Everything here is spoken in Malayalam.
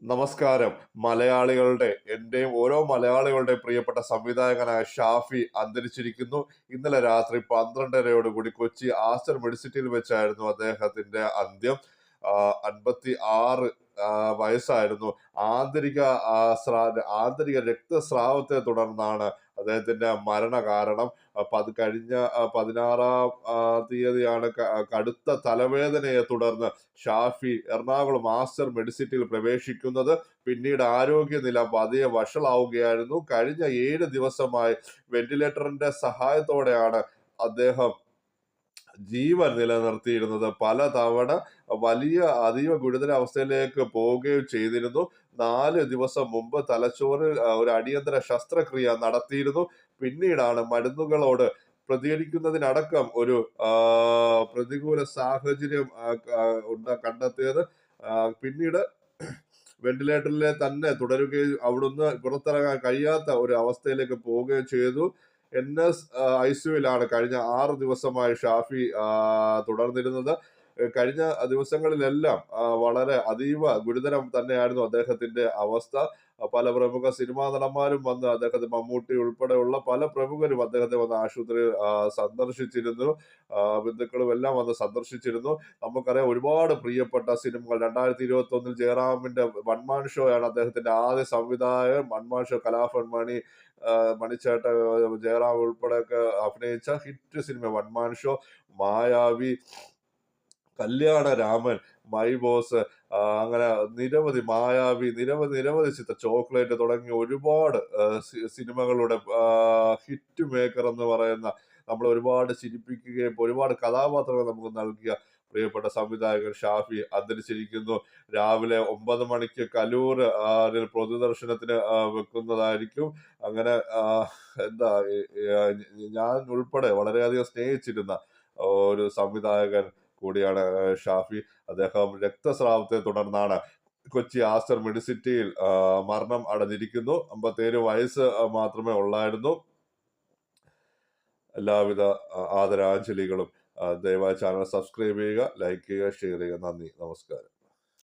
നമസ്കാരം. എന്റെയും ഓരോ മലയാളികളുടെ പ്രിയപ്പെട്ട സംവിധായകനായ ഷാഫി അന്തരിച്ചിരിക്കുന്നു. ഇന്നലെ രാത്രി 12:30 കൊച്ചി ആസ്റ്റർ മെഡിസിറ്റിയിൽ വെച്ചായിരുന്നു അദ്ദേഹത്തിന്റെ അന്ത്യം. 56 വയസ്സായിരുന്നു. ആന്തരിക ആന്തരിക രക്തസ്രാവത്തെ തുടർന്നാണ് അദ്ദേഹത്തിന്റെ മരണ കാരണം. അത് കഴിഞ്ഞ 16-ാം തീയതിയാണ് കടുത്ത തലവേദനയെ തുടർന്ന് ഷാഫി എറണാകുളം ആസ്റ്റർ മെഡിസിറ്റിയിൽ പ്രവേശിക്കുന്നത്. പിന്നീട് ആരോഗ്യനില പതിയെ വഷളാവുകയായിരുന്നു. കഴിഞ്ഞ 7 ദിവസമായി വെന്റിലേറ്ററിന്റെ സഹായത്തോടെയാണ് അദ്ദേഹം ജീവൻ നിലനിർത്തിയിരുന്നത്. പലതവണ അതീവ ഗുരുതരാവസ്ഥയിലേക്ക് പോവുകയും ചെയ്തിരുന്നു. 4 ദിവസം മുമ്പ് തലച്ചോറിൽ ഒരു അടിയന്തര ശസ്ത്രക്രിയ നടത്തിയിരുന്നു. പിന്നീടാണ് മരുന്നുകളോട് പ്രതികരിക്കുന്നതിനടക്കം ഒരു പ്രതികൂല സാഹചര്യം കണ്ടെത്തിയത്. പിന്നീട് വെന്റിലേറ്ററിലെ തന്നെ തുടരുകയും അവിടുന്ന് പുറത്തിറങ്ങാൻ കഴിയാത്ത ഒരു അവസ്ഥയിലേക്ക് പോവുകയും ചെയ്തു. ICUവിലാണ് കഴിഞ്ഞ 6 ദിവസമായി ഷാഫി തുടർന്നിരുന്നത്. കഴിഞ്ഞ ദിവസങ്ങളിലെല്ലാം വളരെ അതീവ ഗുരുതരം തന്നെയായിരുന്നു അദ്ദേഹത്തിന്റെ അവസ്ഥ. പല പ്രമുഖ സിനിമാ നടന്മാരും വന്ന് അദ്ദേഹത്തെ, മമ്മൂട്ടി ഉൾപ്പെടെയുള്ള പല പ്രമുഖരും അദ്ദേഹത്തെ വന്ന് ആശുപത്രിയിൽ സന്ദർശിച്ചിരുന്നു. ബന്ധുക്കളും എല്ലാം വന്ന് സന്ദർശിച്ചിരുന്നു. നമുക്കറിയാം, ഒരുപാട് പ്രിയപ്പെട്ട സിനിമകൾ 2021 ജയറാമിന്റെ വൺമാൻ ഷോ ആണ് അദ്ദേഹത്തിന്റെ ആദ്യ സംവിധായകൻ. വൺമാൻ ഷോ, കലാഭവൻ മണി, മണിച്ചേട്ട, ജയറാം ഉൾപ്പെടെയൊക്കെ അഭിനയിച്ച hit cinema one-man show, Mayavi, Kalyanaraman, my boss, അങ്ങനെ നിരവധി ചിത്രം, ചോക്ലേറ്റ് തുടങ്ങിയ ഒരുപാട് സിനിമകളുടെ ഹിറ്റ് മേക്കർ എന്ന് പറയുന്ന, നമ്മൾ ഒരുപാട് ചിരിപ്പിക്കുകയും ഒരുപാട് കഥാപാത്രങ്ങൾ നമുക്ക് നൽകിയ പ്രിയപ്പെട്ട സംവിധായകൻ ഷാഫി അന്തരിച്ചിരിക്കുന്നു. രാവിലെ 9 മണിക്ക് കലൂരിൽ പൊതുദർശനത്തിന് വെക്കുന്നതായിരിക്കും. അങ്ങനെ ഞാൻ ഉൾപ്പെടെ വളരെയധികം സ്നേഹിച്ചിരുന്ന ഒരു സംവിധായകൻ കൂടിയാണ് ഷാഫി. അദ്ദേഹം രക്തസ്രാവത്തെ തുടർന്നാണ് കൊച്ചി ആസ്റ്റർ മെഡിസിറ്റിയിൽ മരണം അടഞ്ഞിരിക്കുന്നു. 57 വയസ്സ് മാത്രമേ ഉള്ളായിരുന്നു. എല്ലാവിധ ആദരാഞ്ജലികളും. ദയവായി ചാനൽ സബ്സ്ക്രൈബ് ചെയ്യുക, ലൈക്ക് ചെയ്യുക, ഷെയർ ചെയ്യുക. നന്ദി, നമസ്കാരം.